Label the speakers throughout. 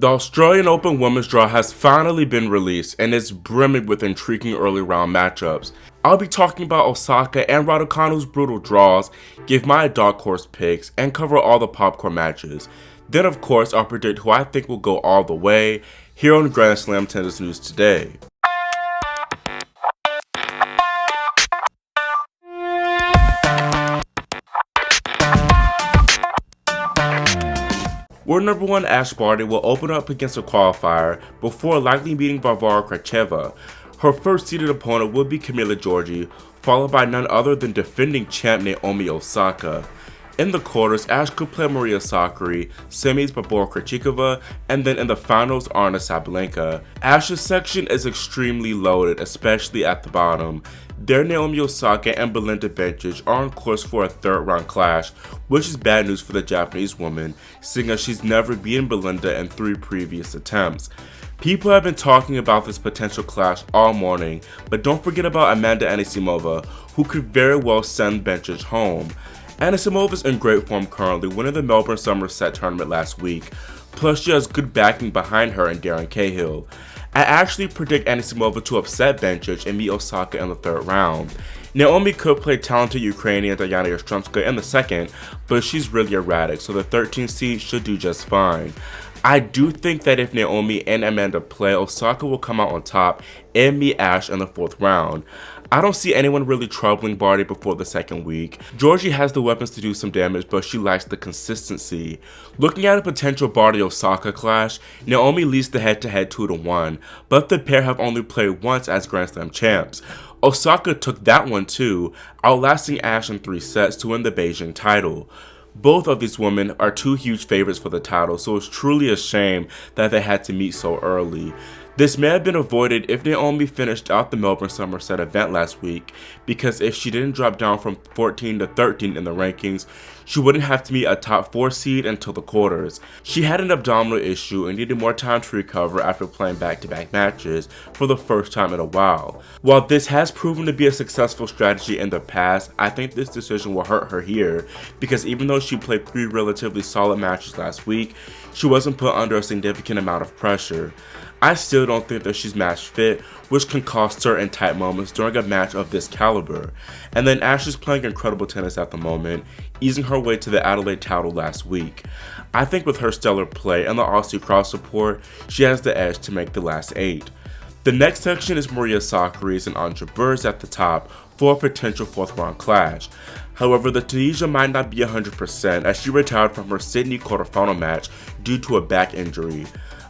Speaker 1: The Australian Open women's draw has finally been released and is brimming with intriguing early round matchups. I'll be talking about Osaka and Raducanu's brutal draws, give my dark horse picks, and cover all the popcorn matches. Then of course I'll predict who I think will go all the way here on Grand Slam Tennis News Today. World number 1 Ash Barty will open up against a qualifier before likely meeting Sakkari and Krejcikova. Her first seeded opponent will be Camila Giorgi, followed by none other than defending champ Naomi Osaka. In the quarters, Ash could play Maria Sakkari, semis Barty and Krejcikova, and then in the finals Sabalenka. Ash's section is extremely loaded, especially at the bottom. Their Naomi Osaka and Belinda Bencic are on course for a third round clash, which is bad news for the Japanese woman, seeing as she's never beaten Belinda in 3 previous attempts. People have been talking about this potential clash all morning, but don't forget about Amanda Anisimova, who could very well send Bencic home. Anisimova is in great form currently, winning the Melbourne Somerset tournament last week, plus she has good backing behind her in Darren Cahill. I actually predict Anisimova to upset Bencic and meet Osaka in the third round. Naomi could play talented Ukrainian Diana Yastremska in the second, but she's really erratic, so the 13th seed should do just fine. I do think that if Naomi and Amanda play, Osaka will come out on top and meet Ash in the 4th round. I don't see anyone really troubling Barty before the second week. Giorgi has the weapons to do some damage, but she lacks the consistency. Looking at a potential Barty-Osaka clash, Naomi leads the head-to-head 2-1, but the pair have only played once as Grand Slam champs. Osaka took that one too, outlasting Ash in 3 sets to win the Beijing title. Both of these women are 2 huge favorites for the title, so it's truly a shame that they had to meet so early. This may have been avoided if Naomi finished out the Melbourne Somerset event last week, because if she didn't drop down from 14 to 13 in the rankings, she wouldn't have to meet a top 4 seed until the quarters. She had an abdominal issue and needed more time to recover after playing back-to-back matches for the first time in a while. While this has proven to be a successful strategy in the past, I think this decision will hurt her here, because even though she played 3 relatively solid matches last week, she wasn't put under a significant amount of pressure. I still don't think that she's match fit, which can cost her in tight moments during a match of this caliber. And then Ash is playing incredible tennis at the moment, easing her way to the Adelaide title last week. I think with her stellar play and the Aussie cross support, she has the edge to make the last 8. The next section is Maria Sakkari's and Andre Burr's at the top for a potential 4th round clash. However, the Tunisian might not be 100% as she retired from her Sydney quarterfinal match due to a back injury.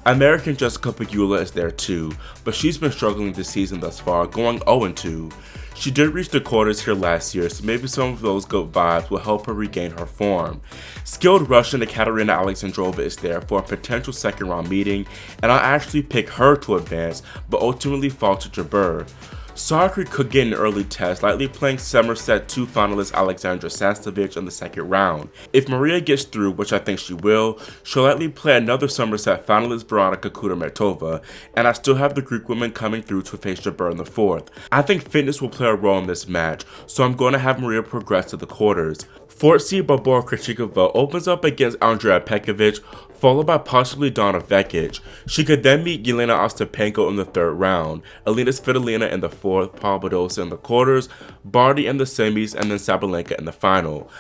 Speaker 1: American Jessica Pegula is there too, but she's been struggling this season thus far, going 0-2. She did reach the quarters here last year, so maybe some of those good vibes will help her regain her form. Skilled Russian Ekaterina Alexandrova is there for a potential 2nd round meeting, and I'll actually pick her to advance, but ultimately fall to Jabeur. Sakkari could get an early test, likely playing Somerset 2 finalist Alexandra Sasnovich in the 2nd round. If Maria gets through, which I think she will, she'll likely play another Somerset finalist Veronika Kudermetova, and I still have the Greek women coming through to face Jabeur in the 4th. I think fitness will play a role in this match, so I'm going to have Maria progress to the quarters. 4th seed Barty and Krejcikova opens up against Andrea Petkovic, followed by possibly Donna Vekic. She could then meet Jelena Ostapenko in the 3rd round, Alina Svitolina in the 4th, Paul Badosa in the quarters, Barty in the semis, and then Sabalenka in the final.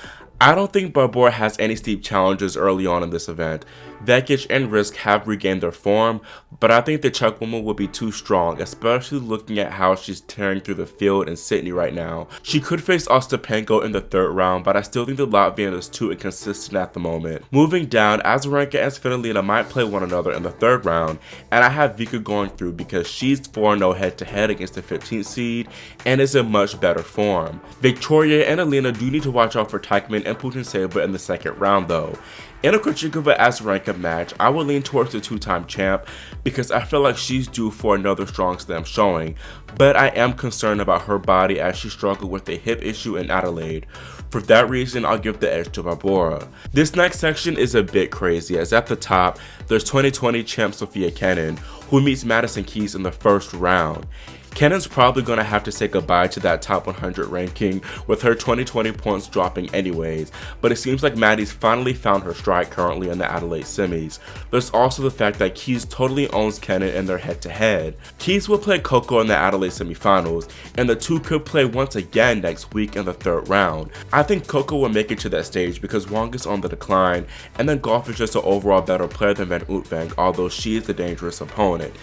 Speaker 1: I don't think Barty has any steep challenges early on in this event. Vekic and Risk have regained their form, but I think the Czech woman will be too strong, especially looking at how she's tearing through the field in Sydney right now. She could face Ostapenko in the 3rd round, but I still think the Latvian is too inconsistent at the moment. Moving down, Azarenka and Svitolina might play one another in the 3rd round, and I have Vika going through because she's 4-0 head-to-head against the 15th seed and is in much better form. Victoria and Alina do need to watch out for Teichmann and Putintseva in the 2nd round though. In a Krejcikova-Azarenka match, I would lean towards the 2-time champ because I feel like she's due for another strong slam showing, but I am concerned about her body as she struggled with a hip issue in Adelaide. For that reason, I'll give the edge to Barty. This next section is a bit crazy as at the top, there's 2020 champ Sofia Kenin, who meets Madison Keys in the 1st round. Cannon's probably gonna have to say goodbye to that top 100 ranking with her 2020 points dropping anyways, but it seems like Maddie's finally found her stride currently in the Adelaide semis. There's also the fact that Keys totally owns Cannon in their head-to-head. Keys will play Coco in the Adelaide semifinals, and the two could play once again next week in the third round. I think Coco will make it to that stage because Wong is on the decline, and then Gauff is just an overall better player than Van Uytvanck, although she is the dangerous opponent.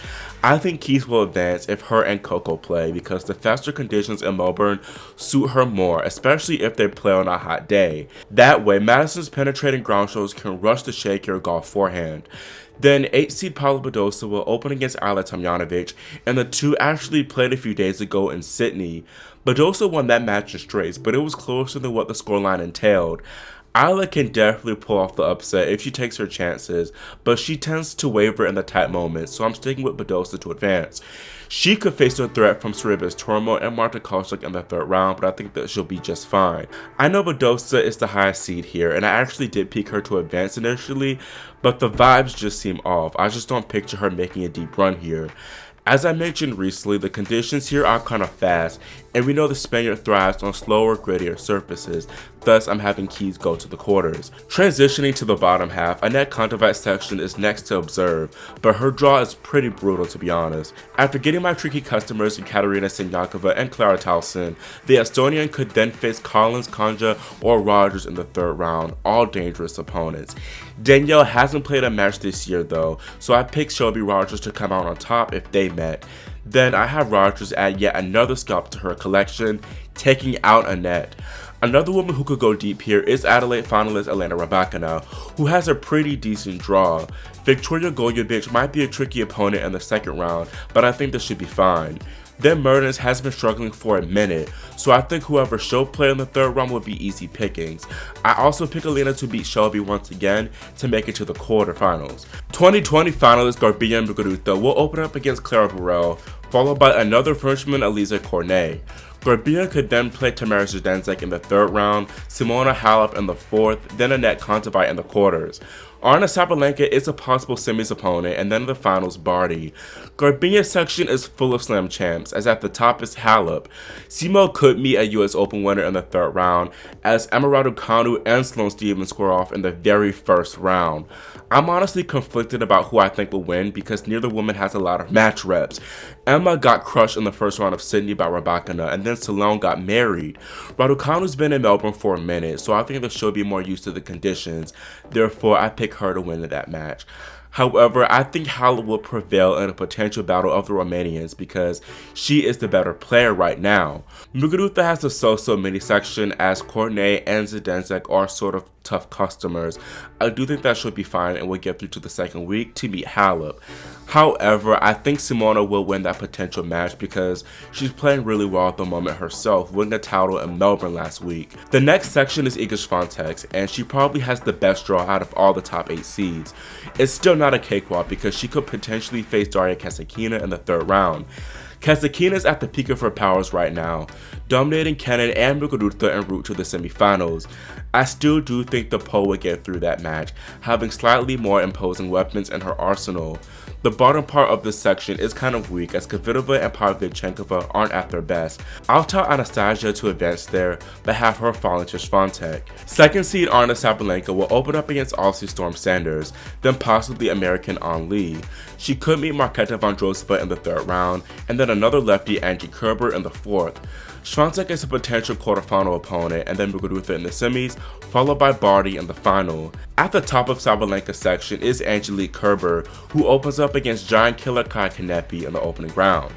Speaker 1: I think Keys will advance if her and Coco play because the faster conditions in Melbourne suit her more, especially if they play on a hot day. That way, Madison's penetrating ground shows can rush the shakier Gauff forehand. Then 8 seed Paula Badosa will open against Ayla Tomljanovic, and the two actually played a few days ago in Sydney. Badosa won that match in straights, but it was closer than what the scoreline entailed. Ayla can definitely pull off the upset if she takes her chances, but she tends to waver in the tight moments, so I'm sticking with Badosa to advance. She could face a threat from Sorribes Tormo and Marta Kostyuk in the third round, but I think that she'll be just fine. I know Badosa is the highest seed here, and I actually did pick her to advance initially, but the vibes just seem off. I just don't picture her making a deep run here. As I mentioned recently, the conditions here are kind of fast, and we know the Spaniard thrives on slower, grittier surfaces, thus I'm having Keys go to the quarters. Transitioning to the bottom half, Anett Kontaveit's section is next to observe, but her draw is pretty brutal to be honest. After getting my tricky customers in Katerina Siniakova and Clara Towson, the Estonian could then face Collins, Kanja, or Rogers in the third round, all dangerous opponents. Danielle hasn't played a match this year though, so I picked Shelby Rogers to come out on top if they met. Then I have Rogers add yet another scalp to her collection, taking out Anett. Another woman who could go deep here is Adelaide finalist Elena Raducanu, who has a pretty decent draw. Victoria Golubich might be a tricky opponent in the second round, but I think this should be fine. Then Mertens has been struggling for a minute, so I think whoever she'll play in the third round will be easy pickings. I also pick Elena to beat Shelby once again to make it to the quarterfinals. 2020 finalist Garbine Muguruza will open up against Clara Burel, followed by another Frenchman, Elise Cornet. Garbine could then play Tamara Zdenczek in the third round, Simona Halep in the fourth, then Anett Kontaveit in the quarters. Aryna Sabalenka is a possible semis opponent, and then in the finals, Barty. Garbine's section is full of slam champs, as at the top is Halep. Simo could meet a US Open winner in the third round, as Emma Raducanu and Sloane Stephens square off in the very first round. I'm honestly conflicted about who I think will win because neither woman has a lot of match reps. Emma got crushed in the first round of Sydney by Raducanu, and then Sloane got married. Raducanu's been in Melbourne for a minute, so I think that she'll be more used to the conditions. Therefore, I pick her to win in that match. However, I think Halep will prevail in a potential battle of the Romanians because she is the better player right now. Muguruza has a so-so mini section as Cornet and Zdenczek are sort of tough customers. I do think that should be fine and will get through to the second week to meet Halep. However, I think Simona will win that potential match because she's playing really well at the moment herself, winning a title in Melbourne last week. The next section is Iga Swiatek, and she probably has the best draw out of all the top 8 seeds. It's still not a cakewalk because she could potentially face Daria Kasatkina in the third round. Kasatkina is at the peak of her powers right now, dominating Cannon and Muguruza en route to the semifinals. I still do think the Pole would get through that match, having slightly more imposing weapons in her arsenal. The bottom part of this section is kind of weak as Kvitova and Pavlyuchenkova aren't at their best. I'll tell Anastasia to advance there, but have her falling to Swiatek. Second seed Aryna Sabalenka will open up against Aussie Storm Sanders, then possibly American An Lee. She could meet Marketa Vondrousova in the third round, and then another lefty Angie Kerber in the fourth. Swiatek is a potential quarterfinal opponent, and then Muguruza in the semis, followed by Barty in the final. At the top of Sabalenka's section is Angelique Kerber, who opens up against giant killer Kai Kanepi in the opening round.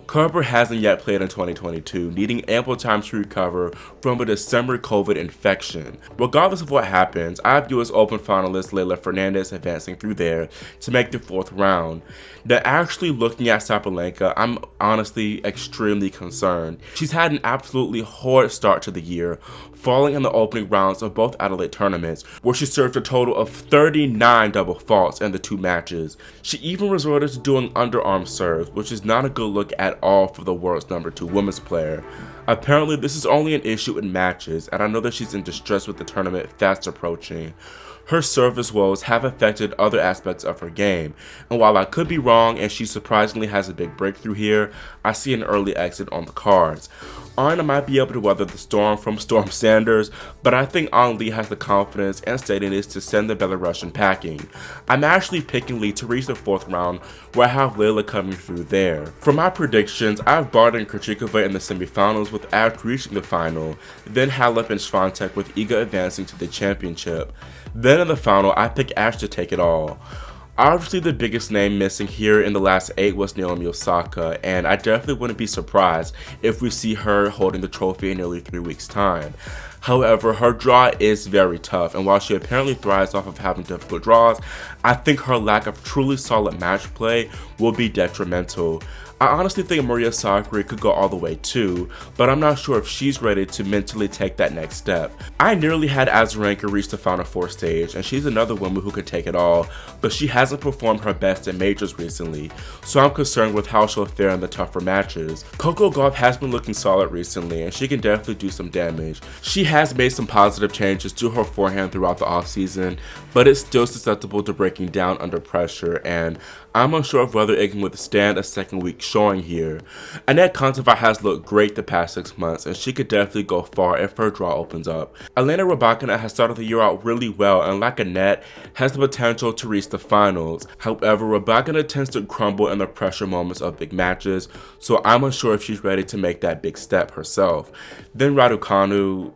Speaker 1: Kerber hasn't yet played in 2022, needing ample time to recover from a December COVID infection. Regardless of what happens, I have US Open finalist Leylah Fernandez advancing through there to make the fourth round. Now, actually looking at Sabalenka, I'm honestly extremely concerned. She's had an absolutely horrid start to the year, falling in the opening rounds of both Adelaide tournaments, where she served a total of 39 double faults in the 2 matches. She even resorted to doing underarm serves, which is not a good look at all for the world's #2 women's player. Apparently, this is only an issue in matches, and I know that she's in distress with the tournament fast approaching. her service woes have affected other aspects of her game, and while I could be wrong and she surprisingly has a big breakthrough here, I see an early exit on the cards. Anna might be able to weather the storm from Storm Sanders, but I think An Lee has the confidence and steadiness to send the Belarusian packing. I'm actually picking Lee to reach the 4th round, where I have Layla coming through there. For my predictions, I have Barty and Krejcikova in the semifinals with Ash reaching the final, then Halep and Swiatek with Iga advancing to the championship. Then in the final, I pick Ash to take it all. Obviously, the biggest name missing here in the last 8 was Naomi Osaka, and I definitely wouldn't be surprised if we see her holding the trophy in nearly 3 weeks' time. However, her draw is very tough, and while she apparently thrives off of having difficult draws, I think her lack of truly solid match play will be detrimental. I honestly think Maria Sakkari could go all the way too, but I'm not sure if she's ready to mentally take that next step. I nearly had Azarenka reach the Final 4 stage, and she's another woman who could take it all, but she hasn't performed her best in majors recently, so I'm concerned with how she'll fare in the tougher matches. Coco Gauff has been looking solid recently, and she can definitely do some damage. She has made some positive changes to her forehand throughout the offseason, but it's still susceptible to breaking down under pressure, and I'm unsure of whether it can withstand a second week showing here. Anett Kontaveit has looked great the past 6 months, and she could definitely go far if her draw opens up. Elena Rybakina has started the year out really well, and like Anett, has the potential to reach the finals. However, Rybakina tends to crumble in the pressure moments of big matches, so I'm unsure if she's ready to make that big step herself. Then Raducanu,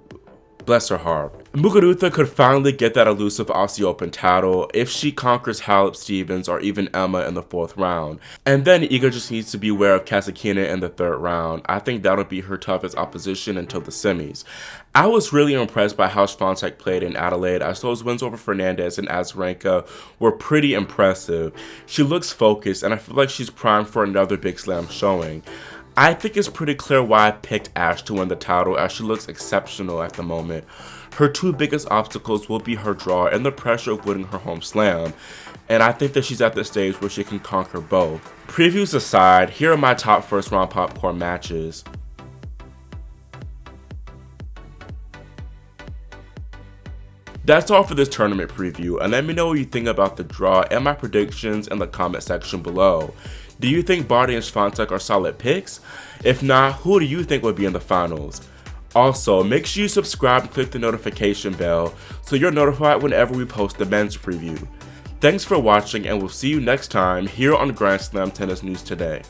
Speaker 1: bless her heart. Muguruza could finally get that elusive Aussie Open title if she conquers Halep, Stevens, or even Emma in the 4th round. And then Iga just needs to be aware of Kasatkina in the 3rd round. I think that'll be her toughest opposition until the semis. I was really impressed by how Swiatek played in Adelaide. I saw his wins over Fernandez and Azarenka were pretty impressive. She looks focused, and I feel like she's primed for another big slam showing. I think it's pretty clear why I picked Ash to win the title, as she looks exceptional at the moment. Her 2 biggest obstacles will be her draw and the pressure of winning her home slam, and I think that she's at the stage where she can conquer both. Previews aside, here are my top 1st round popcorn matches. That's all for this tournament preview, and let me know what you think about the draw and my predictions in the comment section below. Do you think Barty and Swiatek are solid picks? If not, who do you think would be in the finals? Also, make sure you subscribe and click the notification bell so you're notified whenever we post the men's preview. Thanks for watching, and we'll see you next time here on Grand Slam Tennis News Today.